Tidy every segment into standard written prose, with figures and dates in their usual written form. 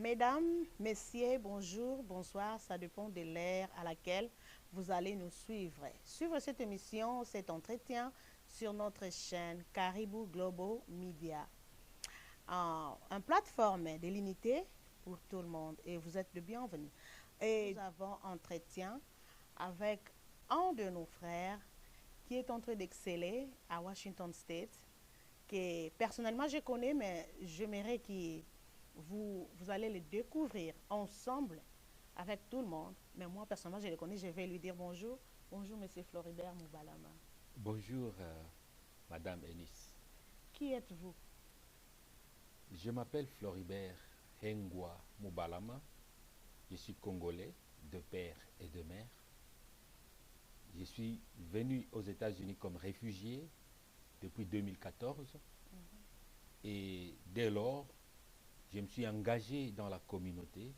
Mesdames, messieurs, bonjour, bonsoir, ça dépend de l'ère à laquelle vous allez nous suivre. Suivre cette émission, cet entretien sur notre chaîne Caribou Global Media, une plateforme délimitée pour tout le monde et vous êtes le bienvenu. Et nous avons entretien avec un de nos frères qui est en train d'exceller à Washington State, que personnellement je connais, mais j'aimerais que vous allez le découvrir ensemble avec tout le monde. Mais moi, personnellement, je le connais, je vais lui dire bonjour. Bonjour, Monsieur Floribert Moubalama. Bonjour, Madame Ennis. Qui êtes-vous? Je m'appelle Floribert Hengwa Moubalama. Je suis congolais de père et de mère. Je suis venu aux États-Unis comme réfugié depuis 2014 et dès lors, je me suis engagé dans la communauté.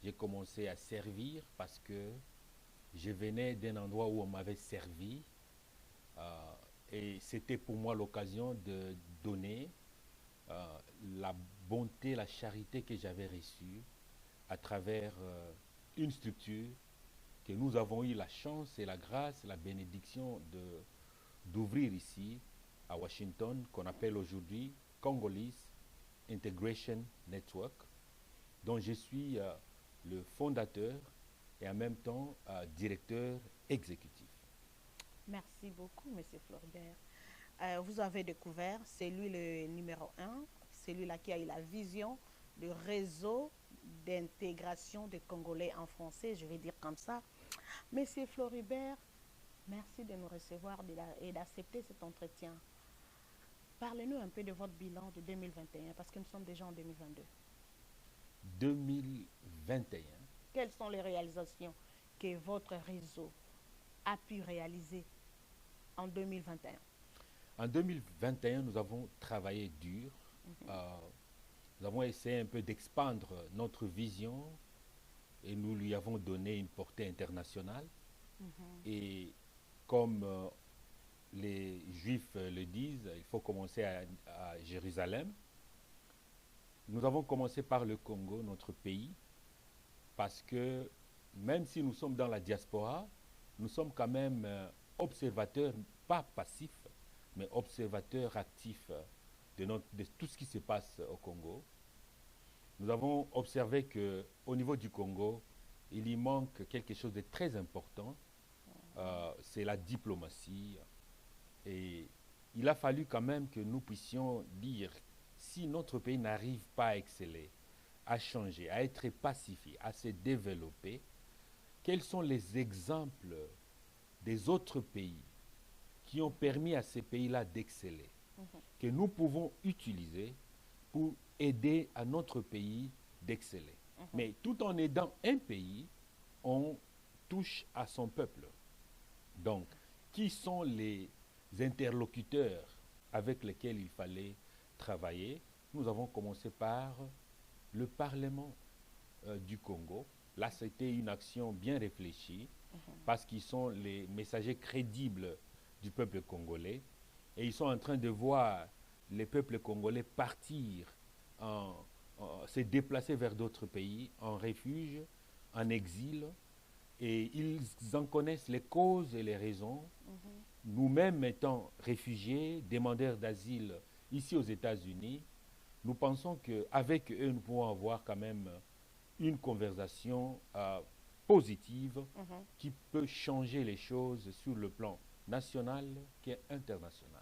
J'ai commencé à servir parce que je venais d'un endroit où on m'avait servi euh, et c'était pour moi l'occasion de donner euh, la bonté, la charité que j'avais reçue à travers une structure que nous avons eu la chance et la grâce, la bénédiction d'ouvrir ici à Washington, qu'on appelle aujourd'hui Congolese Integration Network, dont je suis le fondateur et en même temps directeur exécutif. Merci beaucoup, Monsieur Floribert. Vous avez découvert, c'est lui le numéro un, celui-là qui a eu la vision du réseau d'intégration des Congolais en français, je vais dire comme ça. Monsieur Floribert, merci de nous recevoir et d'accepter cet entretien. Parlez-nous un peu de votre bilan de 2021, parce que nous sommes déjà en 2022. 2021. Quelles sont les réalisations que votre réseau a pu réaliser en 2021? En 2021, nous avons travaillé dur. Euh, Nous avons essayé un peu d'expandre notre vision et nous lui avons donné une portée internationale. Et comme les Juifs le disent, il faut commencer à Jérusalem. Nous avons commencé par le Congo, notre pays, parce que même si nous sommes dans la diaspora, nous sommes quand même observateurs, pas passifs, mais observateurs actifs de tout ce qui se passe au Congo. Nous avons observé qu'au niveau du Congo, il y manque quelque chose de très important, c'est la diplomatie. Et il a fallu quand même que nous puissions dire, si notre pays n'arrive pas à exceller, à changer, à être pacifié, à se développer, quels sont les exemples des autres pays qui ont permis à ces pays-là d'exceller, que nous pouvons utiliser pour aider à notre pays d'exceller. Mais tout en aidant un pays, on touche à son peuple. Donc, qui sont les interlocuteurs avec lesquels il fallait travailler? Nous avons commencé par le Parlement du Congo. Là, c'était une action bien réfléchie parce qu'ils sont les messagers crédibles du peuple congolais et ils sont en train de voir les peuples congolais partir, se déplacer vers d'autres pays, en refuge, en exil, et ils en connaissent les causes et les raisons. Nous-mêmes étant réfugiés, demandeurs d'asile ici aux États-Unis, nous pensons qu'avec eux, nous pouvons avoir quand même une conversation positive qui peut changer les choses sur le plan national et international.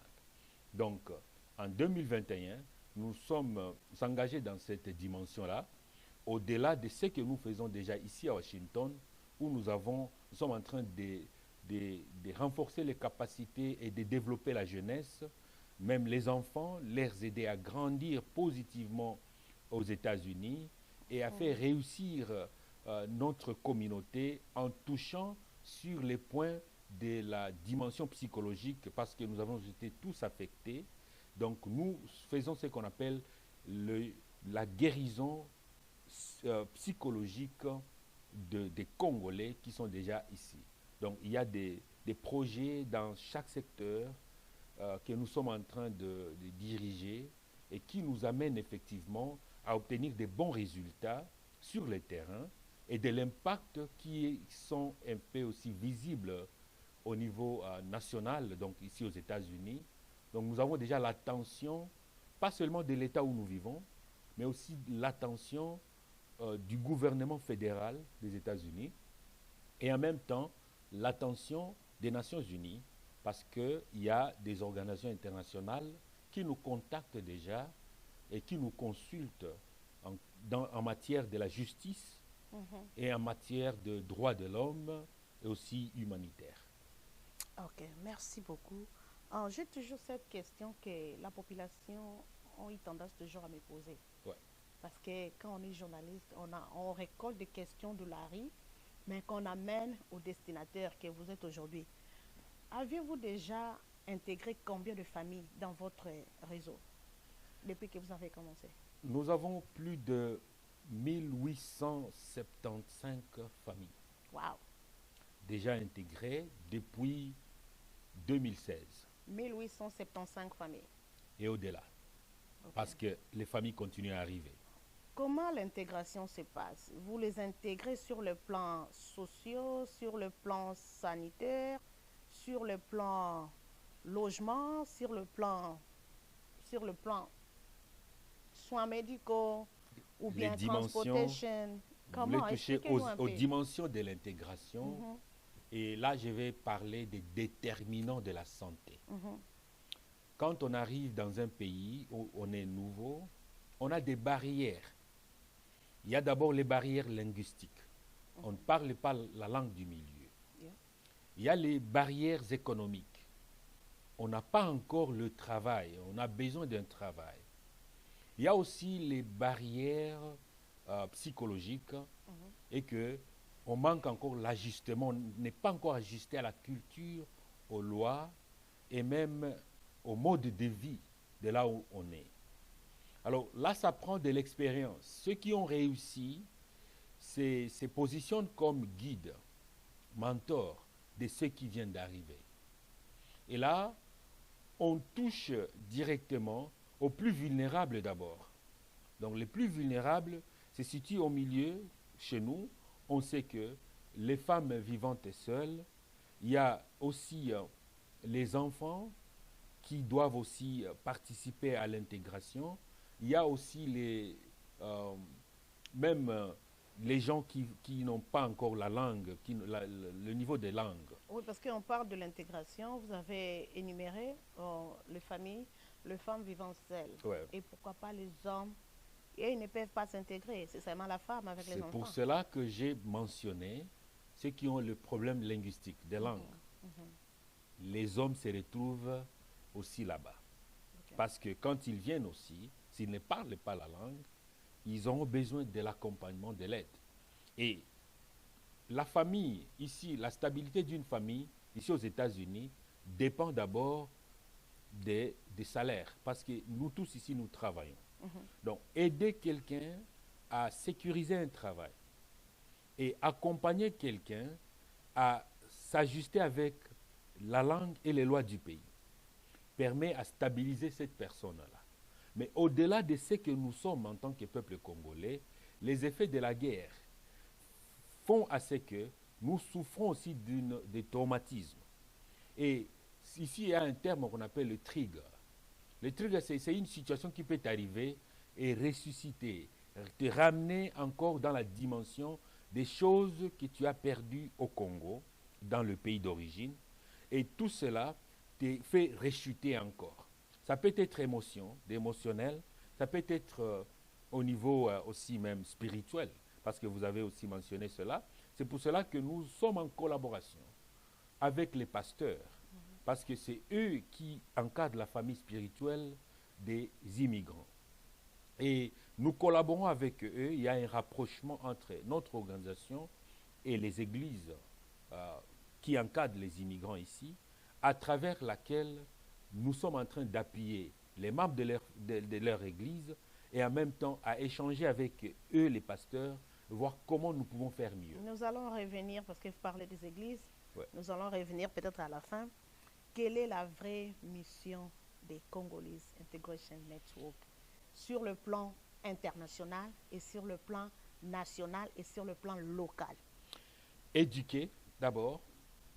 Donc, en 2021, nous sommes engagés dans cette dimension-là, au-delà de ce que nous faisons déjà ici à Washington, où nous sommes en train de renforcer les capacités et de développer la jeunesse, même les enfants, les aider à grandir positivement aux États-Unis et à faire réussir notre communauté en touchant sur les points de la dimension psychologique parce que nous avons été tous affectés. Donc nous faisons ce qu'on appelle la guérison psychologique des Congolais qui sont déjà ici. Donc il y a des projets dans chaque secteur que nous sommes en train de diriger et qui nous amènent effectivement à obtenir des bons résultats sur le terrain et de l'impact qui sont un peu aussi visibles au niveau national, donc ici aux États-Unis. Donc nous avons déjà l'attention, pas seulement de l'État où nous vivons, mais aussi l'attention du gouvernement fédéral des États-Unis et en même temps l'attention des Nations Unies, parce qu'il y a des organisations internationales qui nous contactent déjà et qui nous consultent en matière de la justice et en matière de droits de l'homme et aussi humanitaire. Ok, merci beaucoup. J'ai toujours cette question que la population a eu tendance toujours à me poser. Ouais. Parce que quand on est journaliste, on récolte des questions de la rue, mais qu'on amène au destinataire que vous êtes aujourd'hui. Avez-vous déjà intégré combien de familles dans votre réseau depuis que vous avez commencé? Nous avons plus de 1875 familles Wow! déjà intégrées depuis 2016 1875 familles. et au-delà, Ok. parce que les familles continuent à arriver. Comment l'intégration se passe? Vous les intégrez sur le plan social, sur le plan sanitaire, sur le plan logement, sur le plan soins médicaux ou Les bien dimensions, transportation? vous voulez Comment? toucher Expliquez-nous un aux peu. dimensions de l'intégration, Mhm, et là je vais parler des déterminants de la santé. mhm, Quand on arrive dans un pays où on est nouveau, on a des barrières. Il y a d'abord les barrières linguistiques. On ne parle pas la langue du milieu. yeah. Il y a les barrières économiques. On n'a pas encore le travail, on a besoin d'un travail. Il y a aussi les barrières psychologiques et que on manque encore l'ajustement, on n'est pas encore ajusté à la culture, aux lois et même au mode de vie de là où on est. Alors là, ça prend de l'expérience. Ceux qui ont réussi se positionnent comme guide, mentor de ceux qui viennent d'arriver. Et là, on touche directement aux plus vulnérables d'abord. Donc les plus vulnérables se situent au milieu, chez nous. On sait que les femmes vivantes seules, il y a aussi les enfants qui doivent aussi participer à l'intégration. Il y a aussi même les gens qui n'ont pas encore la langue, le niveau des langues. Oui, parce qu'on parle de l'intégration. Vous avez énuméré les familles, les femmes vivant seules. Ouais. Et pourquoi pas les hommes? Et ils ne peuvent pas s'intégrer. C'est seulement la femme avec les C'est enfants. pour cela que j'ai mentionné ceux qui ont le problème linguistique des langues. Les hommes se retrouvent aussi là-bas. Ok. Parce que quand ils viennent aussi, s'ils ne parlent pas la langue, ils auront besoin de l'accompagnement, de l'aide. Et la famille, ici, la stabilité d'une famille, ici aux États-Unis, dépend d'abord des salaires. Parce que nous tous ici, nous travaillons. Donc, aider quelqu'un à sécuriser un travail et accompagner quelqu'un à s'ajuster avec la langue et les lois du pays permet à stabiliser cette personne-là. Mais au-delà de ce que nous sommes en tant que peuple congolais, les effets de la guerre font à ce que nous souffrons aussi de traumatisme. Et ici, il y a un terme qu'on appelle le trigger. Le trigger, c'est une situation qui peut t'arriver et ressusciter, te ramener encore dans la dimension des choses que tu as perdues au Congo, dans le pays d'origine, et tout cela te fait rechuter encore. Ça peut être émotionnel, ça peut être au niveau aussi même spirituel, parce que vous avez aussi mentionné cela. C'est pour cela que nous sommes en collaboration avec les pasteurs, parce que c'est eux qui encadrent la famille spirituelle des immigrants. Et nous collaborons avec eux, il y a un rapprochement entre notre organisation et les églises qui encadrent les immigrants ici, à travers laquelle nous sommes en train d'appuyer les membres de leur église et en même temps à échanger avec eux, les pasteurs, voir comment nous pouvons faire mieux. Nous allons revenir, parce que vous parlez des églises, Ouais. nous allons revenir peut-être à la fin. Quelle est la vraie mission des Congolese Integration Network sur le plan international et sur le plan national et sur le plan local? Éduquer, d'abord.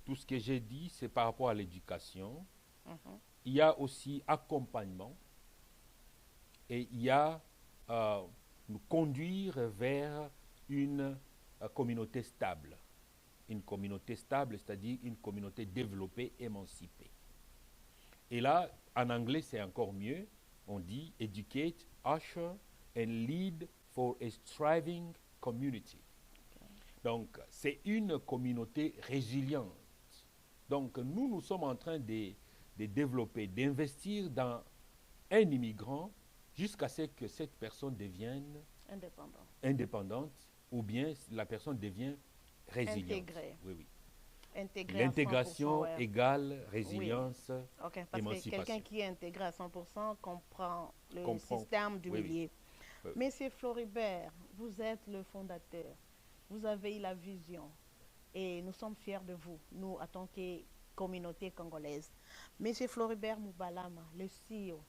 Tout ce que j'ai dit, c'est par rapport à l'éducation. Mhm. Il y a aussi accompagnement et il y a nous conduire vers une communauté stable. Une communauté stable, c'est-à-dire une communauté développée, émancipée. Et là, en anglais, c'est encore mieux. On dit educate, usher and lead for a thriving community. Donc, c'est une communauté résiliente. Donc, nous sommes en train de développer, d'investir dans un immigrant jusqu'à ce que cette personne devienne indépendante ou bien la personne devient résiliente. Intégrée. Oui, oui. Intégré à 100%, L'intégration ouais. égale résilience, Ok, parce que quelqu'un émancipation. qui est intégré à 100% comprend le Comprend. système du Oui, oui. milieu. Oui. Monsieur Floribert, vous êtes le fondateur. Vous avez eu la vision. Et nous sommes fiers de vous, nous, en tant que communauté congolaise. Monsieur Floribert Moubalama, le CEO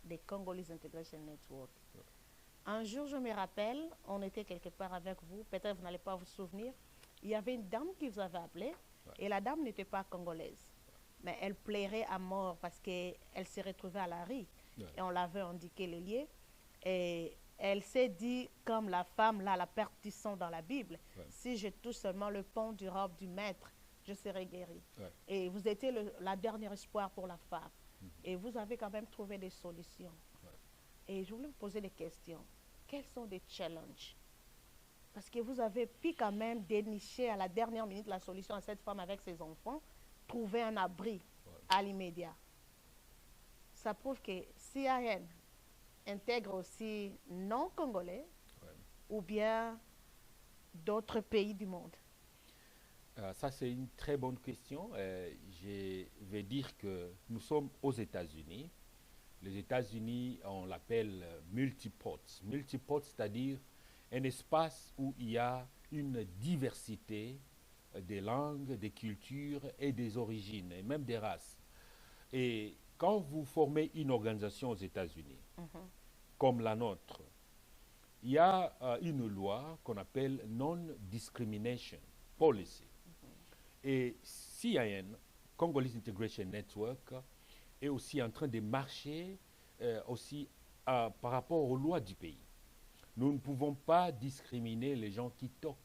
des Congolese Integration Network. Un jour, je me rappelle, on était quelque part avec vous, peut-être vous n'allez pas vous souvenir, il y avait une dame qui vous avait appelé, et la dame n'était pas congolaise. Mais elle plairait à mort parce qu'elle s'est retrouvée à la rue. Et on l'avait indiqué les lieux. Et elle s'est dit, comme la femme, là, la perdition dans la Bible, si je touche seulement le pont du robe du maître, je serai guérie. Et vous étiez la dernière espoir pour la femme. Et vous avez quand même trouvé des solutions. Et je voulais vous poser des questions. Quels sont les challenges? Parce que vous avez pu quand même dénicher à la dernière minute la solution à cette femme avec ses enfants, trouver un abri à l'immédiat. Ça prouve que CIN intègre aussi non-congolais ou bien d'autres pays du monde. Ça, c'est une très bonne question. Je vais dire que nous sommes aux États-Unis. Les États-Unis, on l'appelle multipods. Multipods, c'est-à-dire un espace où il y a une diversité des langues, des cultures et des origines, et même des races. Et quand vous formez une organisation aux États-Unis, comme la nôtre, il y a une loi qu'on appelle Non-Discrimination Policy. Et CIN, Congolese Integration Network, est aussi en train de marcher aussi par rapport aux lois du pays. Nous ne pouvons pas discriminer les gens qui toquent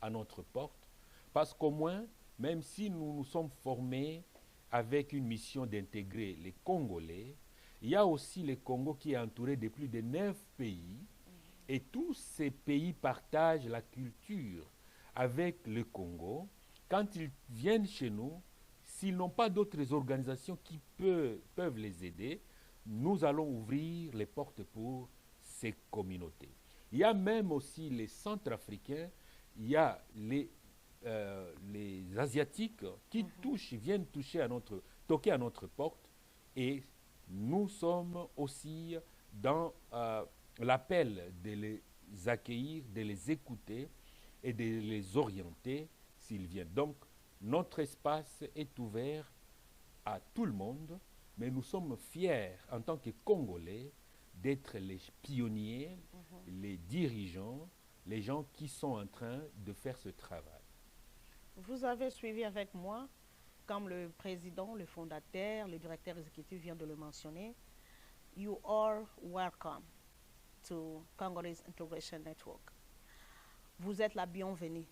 à notre porte, parce qu'au moins, même si nous nous sommes formés avec une mission d'intégrer les Congolais, il y a aussi le Congo qui est entouré de plus de 9 pays, et tous ces pays partagent la culture avec le Congo. Quand ils viennent chez nous, s'ils n'ont pas d'autres organisations qui peuvent les aider, nous allons ouvrir les portes pour ces communautés. Il y a même aussi les Centrafricains, il y a les Asiatiques qui viennent toquer à notre porte, et nous sommes aussi dans l'appel de les accueillir, de les écouter et de les orienter s'ils viennent. Donc, notre espace est ouvert à tout le monde, mais nous sommes fiers en tant que Congolais d'être les pionniers, les dirigeants, les gens qui sont en train de faire ce travail. Vous avez suivi avec moi, comme le président, le fondateur, le directeur exécutif vient de le mentionner. You are welcome to Congolese Integration Network. Vous êtes la bienvenue.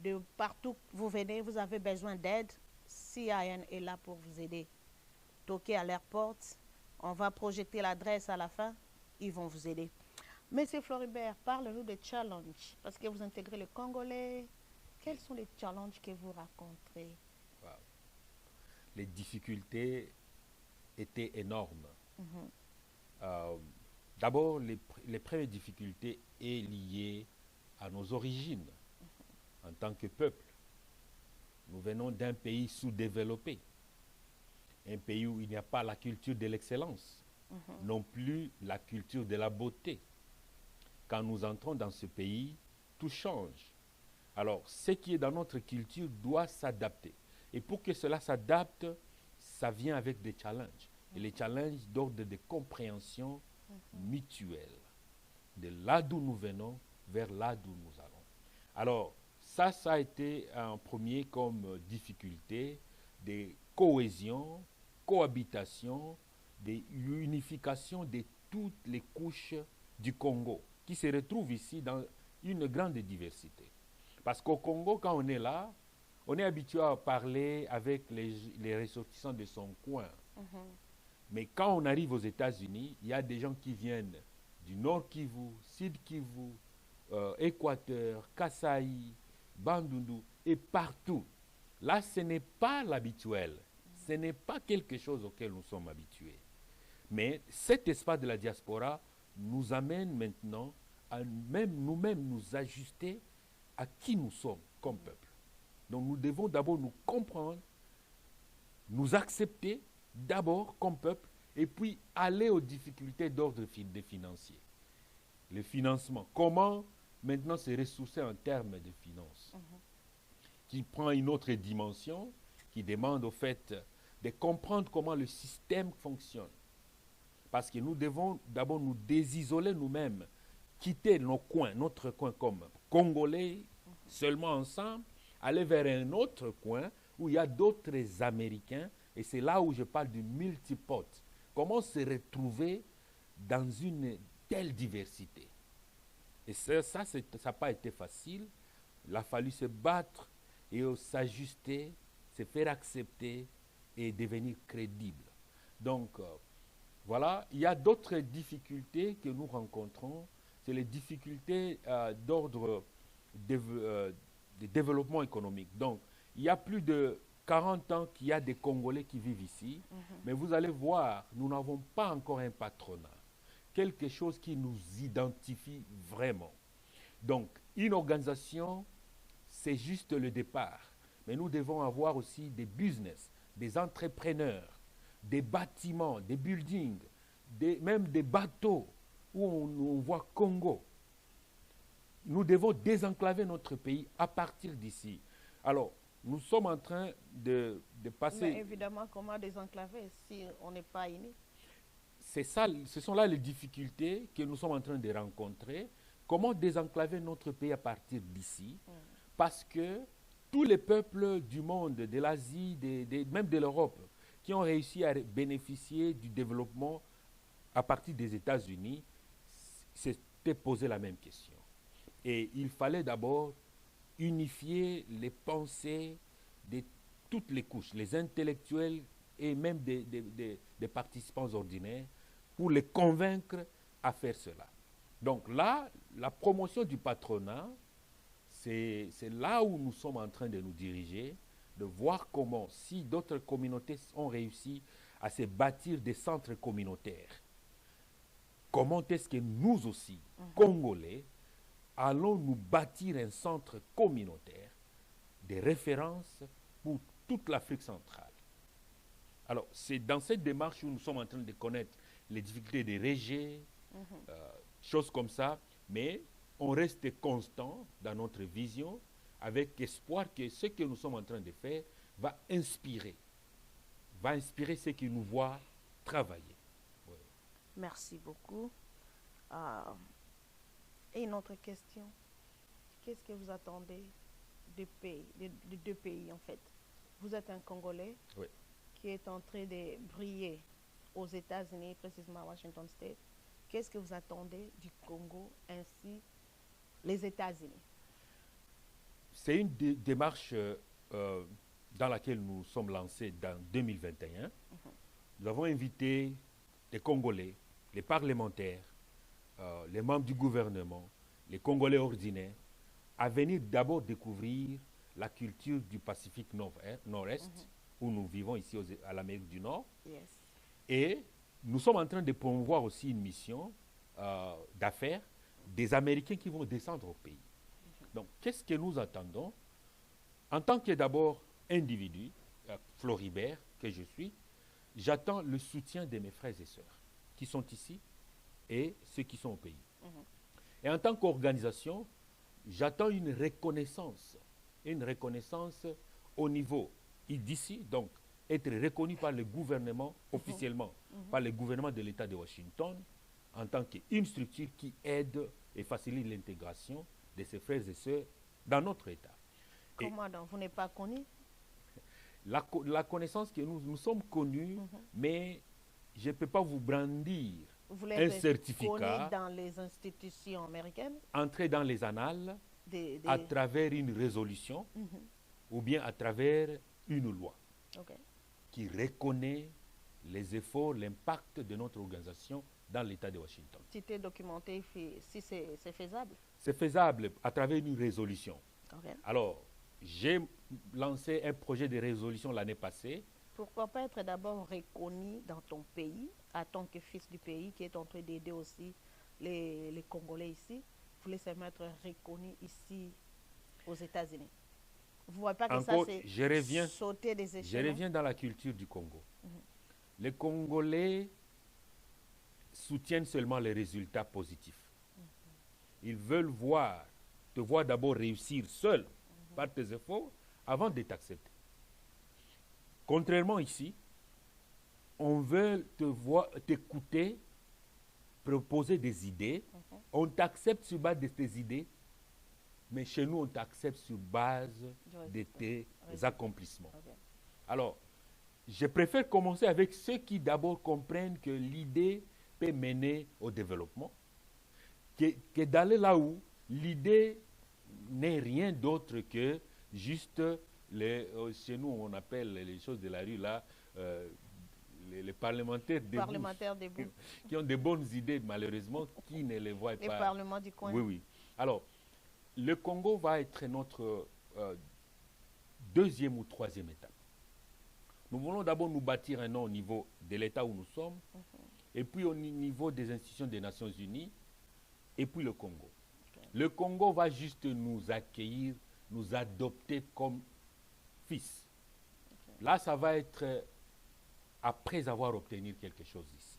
De partout où vous venez, vous avez besoin d'aide, CIN est là pour vous aider. Toquez à leur porte, on va projeter l'adresse à la fin, ils vont vous aider. Monsieur Floribert, parlez-nous des challenges, parce que vous intégrez le Congolais. Quels sont les challenges que vous rencontrez? Wow. Les difficultés étaient énormes. D'abord, les premières difficultés sont liées à nos origines en tant que peuple. Nous venons d'un pays sous-développé, un pays où il n'y a pas la culture de l'excellence, non plus la culture de la beauté. Quand nous entrons dans ce pays, tout change. Alors, ce qui est dans notre culture doit s'adapter. Et pour que cela s'adapte, ça vient avec des challenges. Et les challenges d'ordre de compréhension mutuelle de là d'où nous venons vers là d'où nous allons. Alors, ça a été un premier comme difficulté, des cohésions, cohabitation, des unifications de toutes les couches du Congo, qui se retrouvent ici dans une grande diversité. Parce qu'au Congo, quand on est là, on est habitué à parler avec les ressortissants de son coin. Mais quand on arrive aux États-Unis, il y a des gens qui viennent du Nord Kivu, Sud Kivu, Équateur, Kasaï, Bandundu, et partout. Là, ce n'est pas l'habituel. Ce n'est pas quelque chose auquel nous sommes habitués. Mais cet espace de la diaspora nous amène maintenant à nous-mêmes nous ajuster à qui nous sommes comme peuple. Donc nous devons d'abord nous comprendre, nous accepter d'abord comme peuple, et puis aller aux difficultés d'ordre financier. Le financement, comment maintenant se ressourcer en termes de finances, qui prend une autre dimension, qui demande au fait de comprendre comment le système fonctionne. Parce que nous devons d'abord nous désisoler nous-mêmes, quitter nos coins, notre coin comme Congolais, seulement ensemble, aller vers un autre coin où il y a d'autres Américains, et c'est là où je parle du multipote. Comment se retrouver dans une telle diversité? Et ça n'a pas été facile. Il a fallu se battre et s'ajuster, se faire accepter et devenir crédible. Donc, voilà, il y a d'autres difficultés que nous rencontrons. C'est les difficultés d'ordre de développement économique. Donc, il y a plus de 40 ans qu'il y a des Congolais qui vivent ici, mais vous allez voir, nous n'avons pas encore un patronat, quelque chose qui nous identifie vraiment. Donc, une organisation, c'est juste le départ, mais nous devons avoir aussi des business, des entrepreneurs, des bâtiments, des buildings, même des bateaux où on voit Congo. Nous devons désenclaver notre pays à partir d'ici. Alors, nous sommes en train de passer... Mais évidemment, comment désenclaver si on n'est pas unis? C'est ça, ce sont là les difficultés que nous sommes en train de rencontrer. Comment désenclaver notre pays à partir d'ici? Parce que tous les peuples du monde, de l'Asie, même de l'Europe, qui ont réussi à bénéficier du développement à partir des États-Unis, s'étaient posé la même question. Et il fallait d'abord unifier les pensées de toutes les couches, les intellectuels et même des participants ordinaires, pour les convaincre à faire cela. Donc là, la promotion du patronat, c'est là où nous sommes en train de nous diriger, de voir comment, si d'autres communautés ont réussi à se bâtir des centres communautaires, comment est-ce que nous aussi, Congolais, allons nous bâtir un centre communautaire de référence pour toute l'Afrique centrale. Alors, c'est dans cette démarche où nous sommes en train de connaître les difficultés des régions, choses comme ça, mais on reste constant dans notre vision avec espoir que ce que nous sommes en train de faire va inspirer ceux qui nous voient travailler. Ouais. Merci beaucoup. Et une autre question. Qu'est-ce que vous attendez de deux pays, en fait? Vous êtes un Congolais qui est en train de briller aux États-Unis, précisément à Washington State. Qu'est-ce que vous attendez du Congo ainsi les États-Unis? C'est une démarche dans laquelle nous sommes lancés dans 2021. Nous avons invité les Congolais, les parlementaires, les membres du gouvernement, les Congolais ordinaires, à venir d'abord découvrir la culture du Pacifique Nord-Est, où nous vivons ici à l'Amérique du Nord. Yes. Et nous sommes en train de promouvoir aussi une mission d'affaires des Américains qui vont descendre au pays. Donc, qu'est-ce que nous attendons? En tant que d'abord individu, Floribert, que je suis, j'attends le soutien de mes frères et sœurs qui sont ici et ceux qui sont au pays. Et en tant qu'organisation, j'attends une reconnaissance au niveau d'ici, donc être reconnu par le gouvernement officiellement, par le gouvernement de l'État de Washington, en tant qu'une structure qui aide et facilite l'intégration de ses frères et sœurs dans notre État. Comment donc? Vous n'êtes pas connu? La connaissance que nous sommes connus, mais je ne peux pas vous brandir Vous voulez un être certificat, connu dans les institutions américaines? entrer dans les annales Des- à travers une résolution ou bien à travers une loi Ok. qui reconnaît les efforts, l'impact de notre organisation dans l'État de Washington. Si tu es documenté, si c'est faisable. C'est faisable à travers une résolution. Ok. Alors, j'ai lancé un projet de résolution l'année passée. Pourquoi pas être d'abord reconnu dans ton pays, en tant que fils du pays, qui est en train d'aider aussi les Congolais ici? Vous voulez seulement être reconnu ici aux États-Unis. Vous ne voyez pas que Encore, ça, c'est je reviens, sauter des je échelons? reviens dans la culture du Congo. Les Congolais soutiennent seulement les résultats positifs. Ils veulent te voir d'abord réussir seul par tes efforts avant de t'accepter. Contrairement ici, on veut t'écouter, proposer des idées. On t'accepte sur base de tes idées, mais chez nous, on t'accepte sur base de tes accomplissements. Ok. Alors, je préfère commencer avec ceux qui d'abord comprennent que l'idée peut mener au développement, que d'aller là où l'idée n'est rien d'autre que juste, chez nous on appelle les choses de la rue là, les parlementaires debout, Parlementaires debout. qui ont de bonnes idées malheureusement, qui ne les voient Les pas. parlements du coin. Oui, oui. Alors, le Congo va être notre deuxième ou troisième étape. Nous voulons d'abord nous bâtir un nom au niveau de l'État où nous sommes, et puis au niveau des institutions des Nations Unies, et puis le Congo. Le Congo va juste nous accueillir, nous adopter comme fils. Là, ça va être après avoir obtenu quelque chose ici.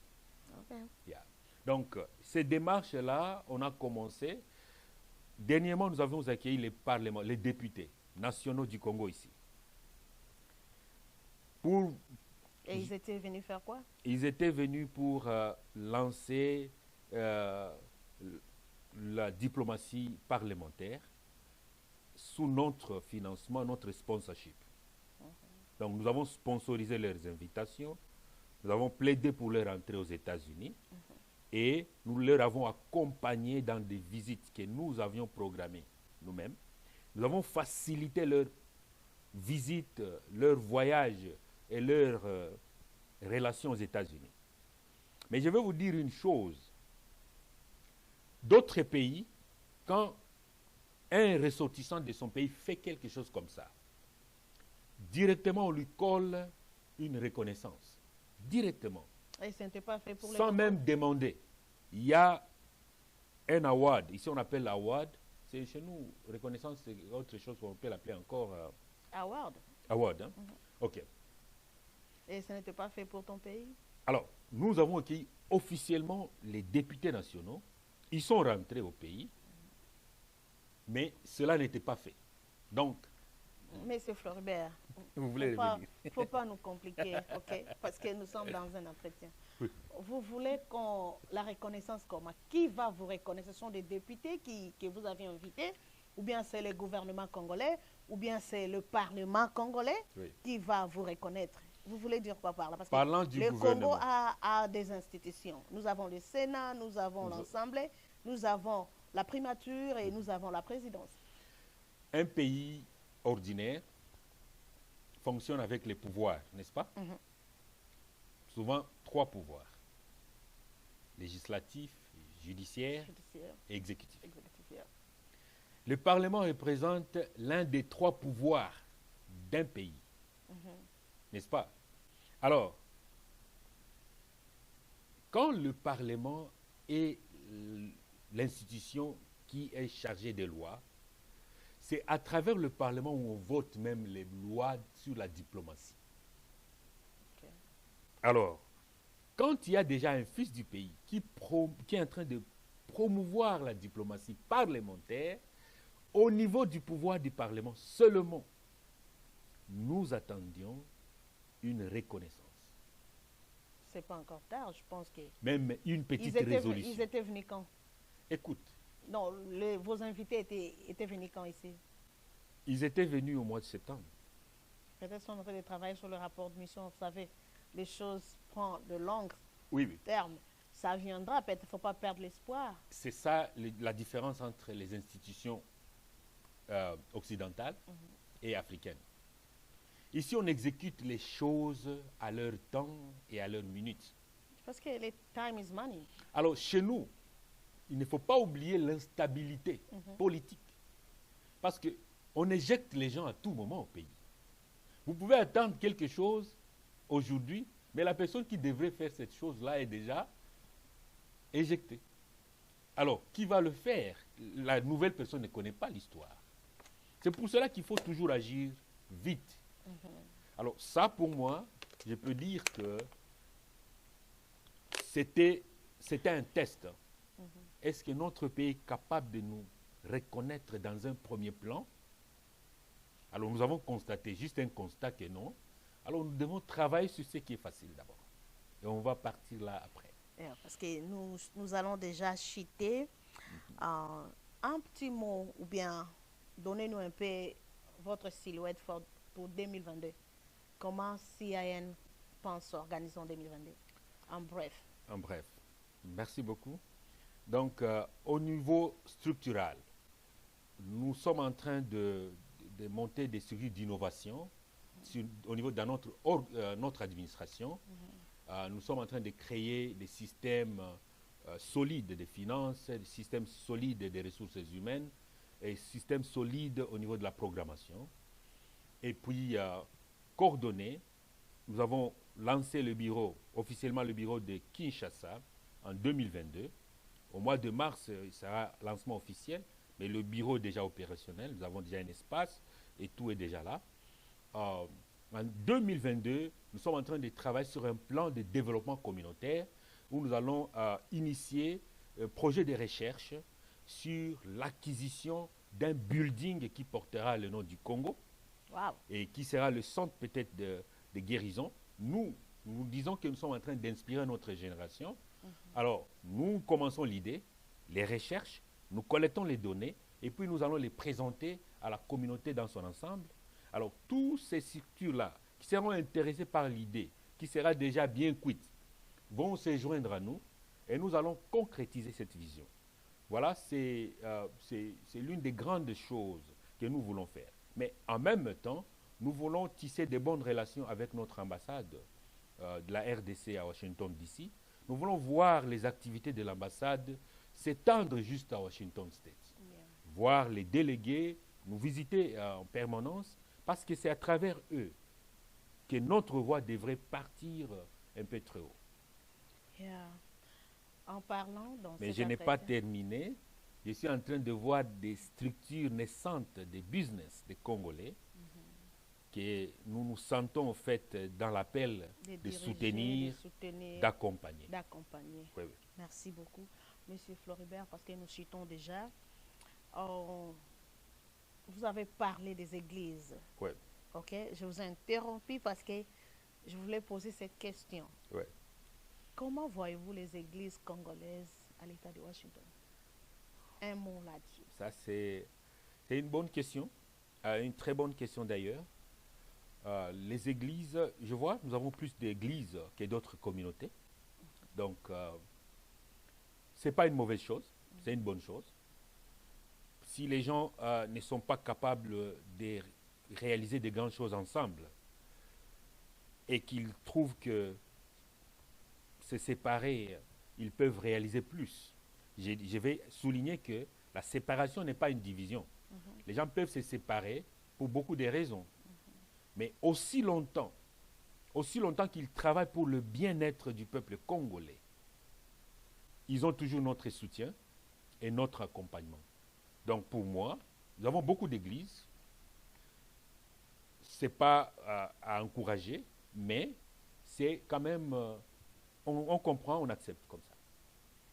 Ok. Yeah. Donc, ces démarches-là, on a commencé. Dernièrement, nous avons accueilli les députés nationaux du Congo ici. Et ils étaient venus faire quoi? Ils étaient venus pour lancer la diplomatie parlementaire sous notre financement, notre sponsorship. Donc nous avons sponsorisé leurs invitations, nous avons plaidé pour leur entrée aux États-Unis et nous leur avons accompagnés dans des visites que nous avions programmées nous-mêmes. Nous avons facilité leur visite, leur voyage et leur relation aux États-Unis. Mais je vais vous dire une chose. D'autres pays, quand un ressortissant de son pays fait quelque chose comme ça, directement on lui colle une reconnaissance. Directement. Et ce n'était pas fait pour les Sans même demander. Il y a un award. Ici on appelle award. C'est chez nous, reconnaissance, c'est autre chose qu'on peut l'appeler encore Award. award. Hein? Ok. Et ce n'était pas fait pour ton pays? Alors, nous avons accueilli officiellement les députés nationaux. Ils sont rentrés au pays, mais cela n'était pas fait. Donc, Monsieur Floribert, vous voulez il revenir. ne faut pas nous compliquer, ok? Parce que nous sommes dans un entretien. Oui. Vous voulez la reconnaissance comment? Qui va vous reconnaître? Ce sont des députés que vous avez invités? Ou bien c'est le gouvernement congolais? Ou bien c'est le Parlement congolais Oui. qui va vous reconnaître? Vous voulez dire quoi par là? Parce Parlant que du le Congo gouvernement. a des institutions. Nous avons le Sénat, nous avons l'Assemblée, nous avons la primature et nous avons la présidence. Un pays ordinaire fonctionne avec les pouvoirs, n'est-ce pas? Souvent 3 pouvoirs. Législatif, judiciaire Judiciaire, et exécutif. exécutif. Le Parlement représente l'un des 3 pouvoirs d'un pays. N'est-ce pas? Alors, quand le Parlement est l'institution qui est chargée des lois, c'est à travers le Parlement où on vote même les lois sur la diplomatie. Ok. Alors, quand il y a déjà un fils du pays qui est en train de promouvoir la diplomatie parlementaire, au niveau du pouvoir du Parlement seulement, nous attendions une reconnaissance. C'est pas encore tard, je pense que... Même une petite Ils résolution. étaient venus quand? Écoute, Non, vos invités étaient venus quand ici? Ils étaient venus au mois de septembre. Peut-être sont en train de travailler sur le rapport de mission. Vous savez, les choses prennent de longs Oui, oui. termes. Ça viendra, peut-être, il ne faut pas perdre l'espoir. C'est ça la différence entre les institutions occidentales et africaines. Ici, on exécute les choses à leur temps et à leur minute. Parce que le time is money. Alors, chez nous, il ne faut pas oublier l'instabilité politique. Parce qu'on éjecte les gens à tout moment au pays. Vous pouvez attendre quelque chose aujourd'hui, mais la personne qui devrait faire cette chose-là est déjà éjectée. Alors, qui va le faire? La nouvelle personne ne connaît pas l'histoire. C'est pour cela qu'il faut toujours agir vite. Alors, ça, pour moi, je peux dire que c'était un test. Est-ce que notre pays est capable de nous reconnaître dans un premier plan? Alors, nous avons constaté, juste un constat que non. Alors, nous devons travailler sur ce qui est facile d'abord. Et on va partir là après. Parce que nous allons déjà chuter. Un petit mot, ou bien donnez-nous un peu votre silhouette pour 2022. Comment CIN pense organiser en 2022? En bref. En bref. Merci beaucoup. Donc, au niveau structural, nous sommes en train de monter des séries d'innovation au niveau de notre administration. Nous sommes en train de créer des systèmes solides de finances, des systèmes solides des ressources humaines et des systèmes solides au niveau de la programmation. Et puis, coordonnés, nous avons lancé officiellement le bureau de Kinshasa en 2022. Au mois de mars, il sera lancement officiel, mais le bureau est déjà opérationnel. Nous avons déjà un espace et tout est déjà là. En 2022, nous sommes en train de travailler sur un plan de développement communautaire où nous allons initier un projet de recherche sur l'acquisition d'un building qui portera le nom du Congo. Wow. Et qui sera le centre peut-être de guérison. Nous disons que nous sommes en train d'inspirer notre génération. Alors, nous commençons l'idée, les recherches, nous collectons les données et puis nous allons les présenter à la communauté dans son ensemble. Alors, tous ces structures-là qui seront intéressés par l'idée, qui sera déjà bien cuite, vont se joindre à nous et nous allons concrétiser cette vision. Voilà, c'est l'une des grandes choses que nous voulons faire. Mais en même temps, nous voulons tisser de bonnes relations avec notre ambassade de la RDC à Washington, D.C. Nous voulons voir les activités de l'ambassade s'étendre juste à Washington State. Voir les délégués, nous visiter en permanence, parce que c'est à travers eux que notre voix devrait partir un peu très haut. En parlant dans Mais je n'ai pas terminé. Je suis en train de voir des structures naissantes, des business des Congolais, que nous nous sentons en fait dans l'appel de soutenir, d'accompagner. Oui. Merci beaucoup, Monsieur Floribert, parce que nous citons déjà. Vous avez parlé des églises. Oui. Ok, je vous ai interrompu parce que je voulais poser cette question. Oui. Comment voyez-vous les églises congolaises à l'État de Washington? Un mot là-dessus. Ça, c'est une bonne question, une très bonne question d'ailleurs. Les églises, je vois, nous avons plus d'églises que d'autres communautés. Donc, ce n'est pas une mauvaise chose, c'est une bonne chose. Si les gens ne sont pas capables de réaliser des grandes choses ensemble et qu'ils trouvent que se séparer, ils peuvent réaliser plus. Je vais souligner que la séparation n'est pas une division. Les gens peuvent se séparer pour beaucoup de raisons. Mais aussi longtemps qu'ils travaillent pour le bien-être du peuple congolais, ils ont toujours notre soutien et notre accompagnement. Donc pour moi, nous avons beaucoup d'églises. Ce n'est pas à encourager, mais c'est quand même, on comprend, on accepte comme ça.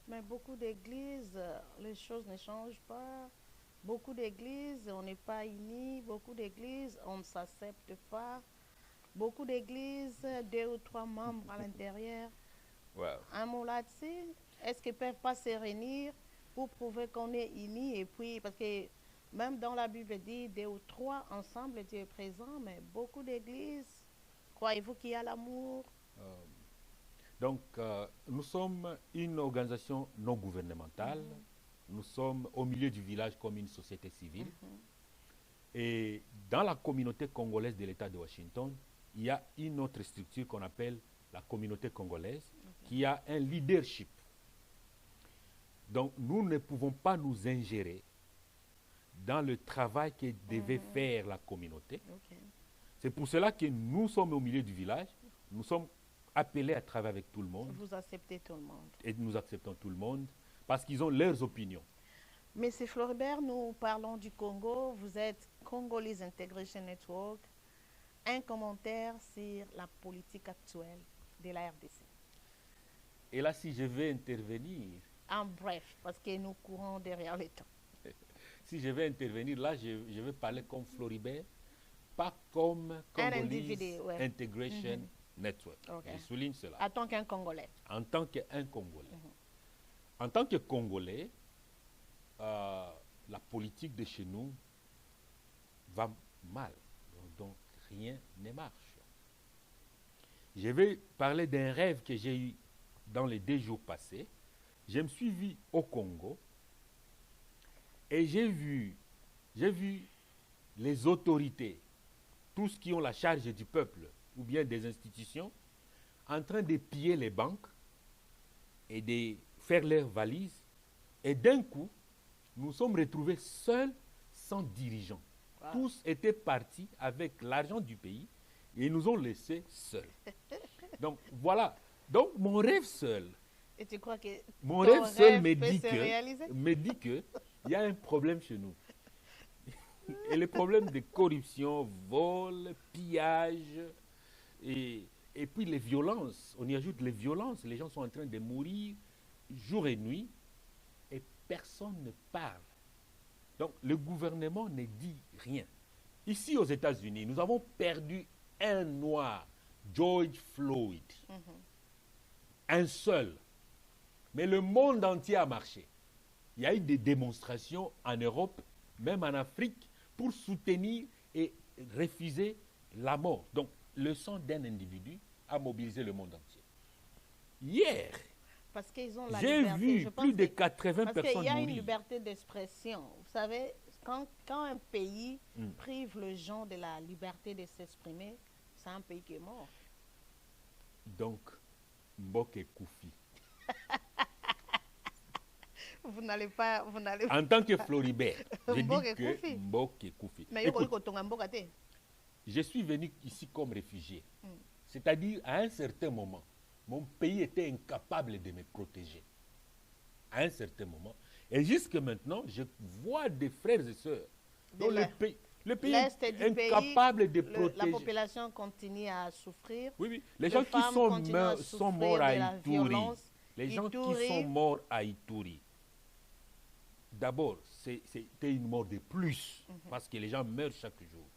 Mais beaucoup d'églises, les choses ne changent pas. Beaucoup d'églises, on n'est pas unis. Beaucoup d'églises, on ne s'accepte pas. Beaucoup d'églises, 2 ou 3 membres à l'intérieur. Wow. Un mot là-dessus, est-ce qu'ils ne peuvent pas se réunir pour prouver qu'on est unis. Et puis, parce que même dans la Bible dit, deux ou trois ensemble, Dieu est présent, mais beaucoup d'églises, croyez-vous qu'il y a l'amour? Euh, donc, nous sommes une organisation non gouvernementale. Nous sommes au milieu du village comme une société civile. Et dans la communauté congolaise de l'État de Washington, il y a une autre structure qu'on appelle la communauté congolaise, qui a un leadership. Donc, nous ne pouvons pas nous ingérer dans le travail que devait faire la communauté. C'est pour cela que nous sommes au milieu du village. Nous sommes appelés à travailler avec tout le monde. Vous acceptez tout le monde. Et nous acceptons tout le monde parce qu'ils ont leurs opinions. Monsieur Floribert, nous parlons du Congo. Vous êtes Congolese Integration Network. Un commentaire sur la politique actuelle de la RDC. Et là, si je vais intervenir... En bref, parce que nous courons derrière le temps. Si je vais intervenir, là, je vais parler comme Floribert, pas comme Congolese Integration Network. Je souligne cela. En tant qu'un Congolais. En tant qu'un Congolais. En tant que Congolais, la politique de chez nous va mal. Donc, rien ne marche. Je vais parler d'un rêve que j'ai eu dans les 2 jours passés. Je me suis vu au Congo et j'ai vu les autorités, tous qui ont la charge du peuple ou bien des institutions, en train de piller les banques et de faire leurs valises. Et d'un coup, nous sommes retrouvés seuls, sans dirigeants. Wow. Tous étaient partis avec l'argent du pays et ils nous ont laissés seuls. Donc voilà. Donc mon rêve seul, et tu crois que mon rêve seul me dit que il y a un problème chez nous. Et le problème de corruption, vol, pillage, et puis les violences. On y ajoute les violences. Les gens sont en train de mourir jour et nuit et personne ne parle. Donc le gouvernement ne dit rien. Ici aux États-Unis, nous avons perdu un noir, George Floyd. Un seul. Mais le monde entier a marché. Il y a eu des démonstrations en Europe, même en Afrique, pour soutenir et refuser la mort. Donc, le sang d'un individu a mobilisé le monde entier. Hier, j'ai vu plus de 80 personnes mourir. Parce qu'il y a une liberté d'expression. Vous savez, quand un pays prive les gens de la liberté de s'exprimer, c'est un pays qui est mort. Donc, Mboké Koufi. Vous n'allez pas... En tant que Floribert, je dis que Mboké Koufi. Mais écoute, je suis venu ici comme réfugié. C'est-à-dire, à un certain moment, mon pays était incapable de me protéger. À un certain moment. Et jusque maintenant, je vois des frères et sœurs dont le pays est incapable de protéger. La population continue à souffrir. Oui, oui. Les gens qui sont morts à Ituri. Les gens qui sont morts à Ituri. D'abord, c'était une mort de plus, parce que les gens meurent chaque jour.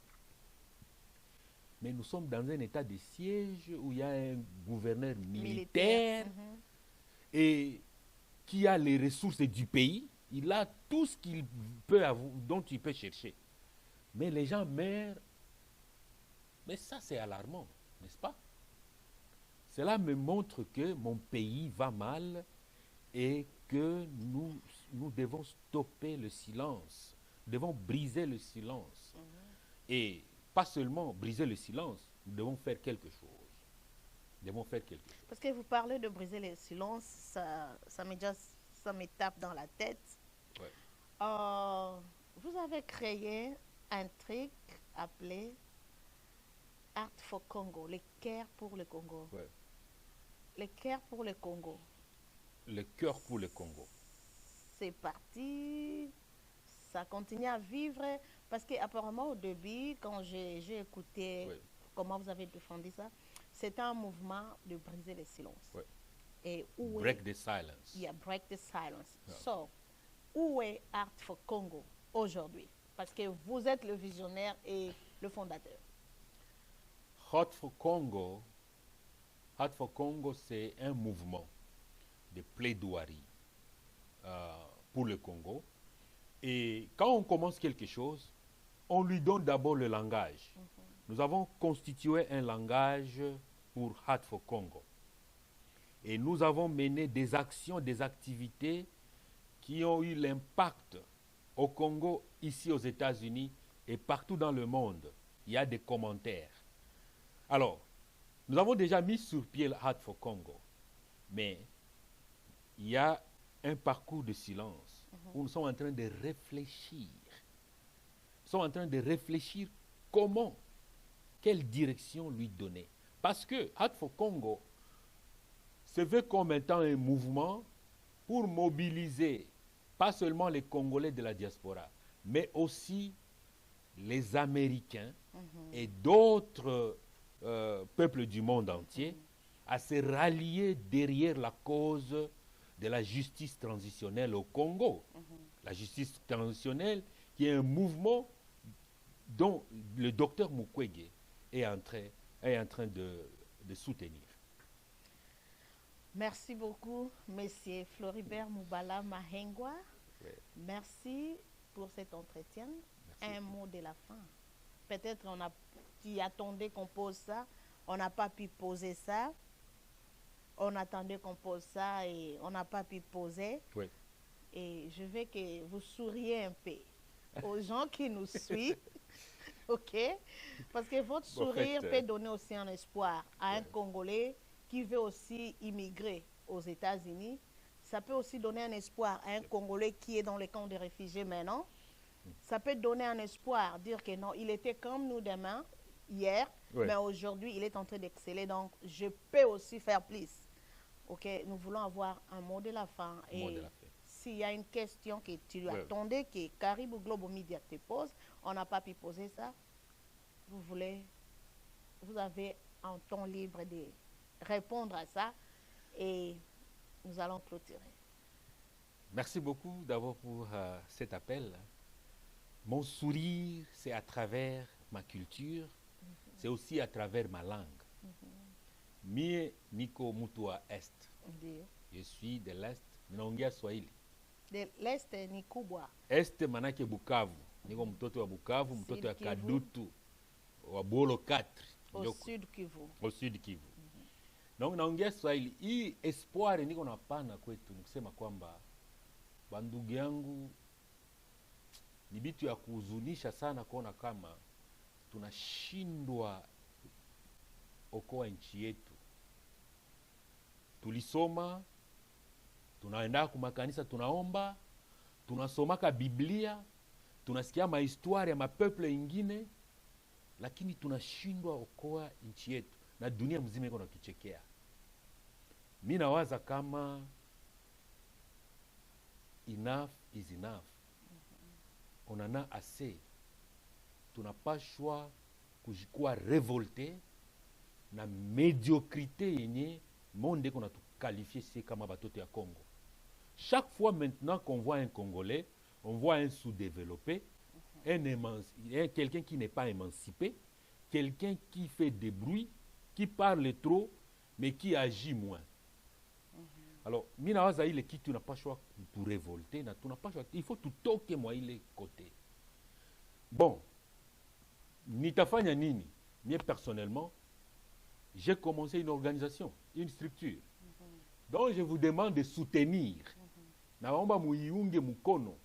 Mais nous sommes dans un état de siège où il y a un gouverneur militaire et qui a les ressources du pays. Il a tout ce qu'il peut dont il peut chercher. Mais les gens meurent. Mais ça, c'est alarmant, n'est-ce pas? Cela me montre que mon pays va mal et que nous devons stopper le silence. Nous devons briser le silence. Et pas seulement briser le silence, nous devons faire quelque chose. Nous devons faire quelque chose. Parce que vous parlez de briser le silence, ça me tape dans la tête. Ouais. Vous avez créé un truc appelé Art for Congo, le cœur pour le Congo. Ouais. Le cœur pour le Congo. Le cœur pour le Congo. C'est parti, ça continue à vivre, parce qu'apparemment au début, quand j'ai écouté comment vous avez défendu ça, c'était un mouvement de briser le silence. Ouais. Et break the silence. Yeah, break the silence. Yeah. So, où est Art for Congo aujourd'hui? Parce que vous êtes le visionnaire et le fondateur. Art for Congo, c'est un mouvement de plaidoirie pour le Congo. Et quand on commence quelque chose, on lui donne d'abord le langage. Nous avons constitué un langage pour Heart for Congo. Et nous avons mené des actions, des activités qui ont eu l'impact au Congo, ici aux États-Unis et partout dans le monde. Il y a des commentaires. Alors, nous avons déjà mis sur pied le Heart for Congo, mais il y a un parcours de silence où nous sommes en train de réfléchir. Nous sommes en train de réfléchir comment, quelle direction lui donner. Parce que Heart for Congo se veut comme étant un mouvement pour mobiliser pas seulement les Congolais de la diaspora, mais aussi les Américains et d'autres peuples du monde entier à se rallier derrière la cause de la justice transitionnelle au Congo. La justice transitionnelle qui est un mouvement dont le docteur Mukwege est en train de soutenir. Merci beaucoup, Monsieur Floribert Moubala Mahengwa. Oui. Merci pour cet entretien. Merci. Un mot de la fin. Peut-être tu attendais qu'on pose ça, on n'a pas pu poser ça. On attendait qu'on pose ça et on n'a pas pu poser. Oui. Et je veux que vous souriez un peu aux gens qui nous suivent. OK? Parce que votre sourire peut donner aussi un espoir à un Congolais qui veut aussi immigrer aux États-Unis. Ça peut aussi donner un espoir à un Congolais qui est dans les camps de réfugiés maintenant. Ça peut donner un espoir, dire que non, il était comme nous demain, hier, mais aujourd'hui, il est en train d'exceller. Donc, je peux aussi faire plus. OK? Nous voulons avoir un mot de la fin. Et s'il y a une question que tu attendais que Caribou Global Media te pose, on n'a pas pu poser ça. Vous avez un temps libre de répondre à ça et nous allons clôturer. Merci beaucoup d'abord pour cet appel. Mon sourire, c'est à travers ma culture, c'est aussi à travers ma langue. Mie niko mutua est. Je suis de l'Est, ninaongea Swahili. De l'Est ni kubwa. Est manake Bukavu. Niko mtoto wa Bukavu, mtoto wa Kadutu, wa Bolo 4. Au Sud Kivu. Au Sud Kivu. Donc naongea Swahili. Hii espoir niko napana kwetu nikusema kwamba bandugu yangu ni bitu ya kuhuzunisha sana kuona kama tunashindwa okoa nchi yetu. Tulisoma, tunaenda kumakanisa tunaomba, tunasomaka Biblia, tunasikia mahistoria ya mapeple ingine, lakini tunashindwa okoa nchi yetu na dunia mzima iko natuchekea. Mimi nawaza kama enough is enough. On en a assez. Tunapashwa kujikuwa révolté na médiocrité yenye monde qu'on a tout qualifié c'est comme batoto ya Congo. Chaque fois maintenant qu'on voit un Congolais, on voit un sous-développé, quelqu'un qui n'est pas émancipé, quelqu'un qui fait des bruits, qui parle trop, mais qui agit moins. Alors, minawaza ile kitu na pas choix pour révolter, na tu n'as pas choix. Il faut tout toquer moi ile côté. Bon, nitafanya nini? Moi personnellement, j'ai commencé une organisation, une structure. Donc je vous demande de soutenir. Naomba muiunge mkono.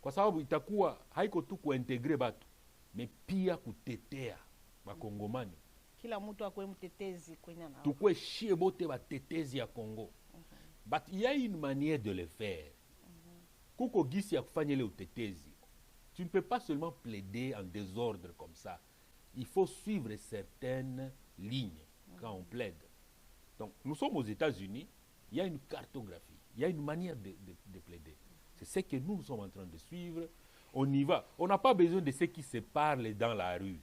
Kwa sababu itakuwa haiko tu kuintegre batu, mais pia kutetea bakongomani. Kila mtu akwe mtetezi kwenye nao. Tukwe shie bote batetezi ya Congo. But il y a une manière de le faire. Kuko gisi ya kufanya ile utetezi. Tu ne peux pas seulement plaider en désordre comme ça. Il faut suivre certaines lignes quand on plaide. Donc, nous sommes aux États-Unis, il y a une cartographie, il y a une manière de plaider. C'est ce que nous sommes en train de suivre. On y va. On n'a pas besoin de ceux qui se parlent dans la rue.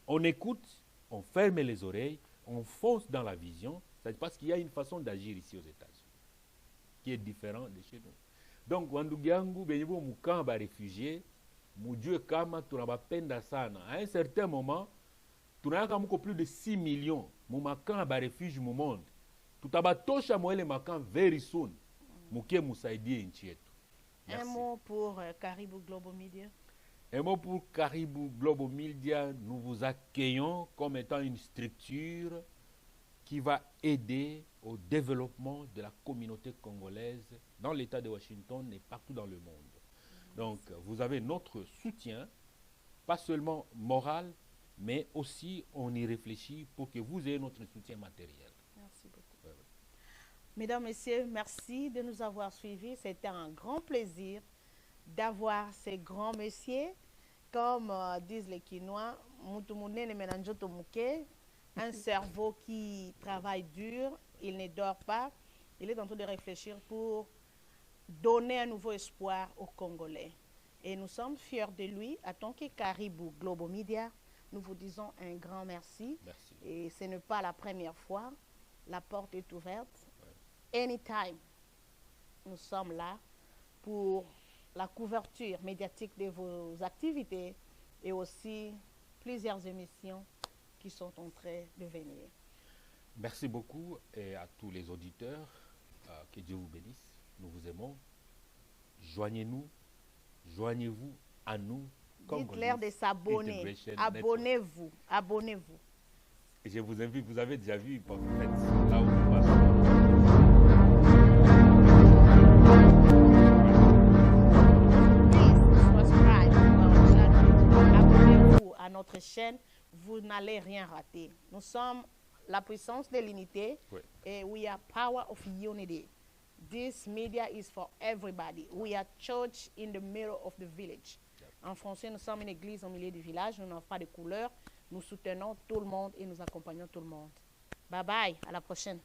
On écoute, on ferme les oreilles, on fonce dans la vision, parce qu'il y a une façon d'agir ici aux États-Unis qui est différente de chez nous. Donc, wandugu yangu benyebu mukamp ba réfugiés, mujue kama tunabapenda sana. À un certain moment, tunayaka muko plus de 6 millions mu makamp ba refuge mu monde. Tutabatosha mwele makamp very soon. Muke Musaidi nchi yetu. Un mot pour Caribou Global Media. Un mot pour Caribou Global Media. Nous vous accueillons comme étant une structure qui va aider au développement de la communauté congolaise dans l'État de Washington et partout dans le monde. Donc, vous avez notre soutien, pas seulement moral, mais aussi on y réfléchit pour que vous ayez notre soutien matériel. Merci beaucoup. Mesdames, Messieurs, merci de nous avoir suivis. C'était un grand plaisir d'avoir ces grands messieurs, comme disent les Quinois, un cerveau qui travaille dur, il ne dort pas, il est en train de réfléchir pour donner un nouveau espoir aux Congolais. Et nous sommes fiers de lui. En tant que Caribou Global Media, nous vous disons un grand merci. Merci. Et ce n'est pas la première fois. La porte est ouverte. Ouais. Anytime, nous sommes là pour la couverture médiatique de vos activités et aussi plusieurs émissions qui sont en train de venir. Merci beaucoup et à tous les auditeurs. Que Dieu vous bénisse. Nous vous aimons. Joignez-nous. Joignez-vous à nous. Dites-leur de s'abonner. Abonnez-vous. Abonnez-vous. Et je vous invite, vous avez déjà vu, en fait, là où nous passons. Abonnez-vous à notre chaîne. Vous n'allez rien rater. Nous sommes la puissance de l'unité. Oui. Et we are power of unity. This media is for everybody. We are church in the middle of the village. Yep. En français, nous sommes une église au milieu du village. Nous n'avons pas de couleur. Nous soutenons tout le monde et nous accompagnons tout le monde. Bye bye. À la prochaine.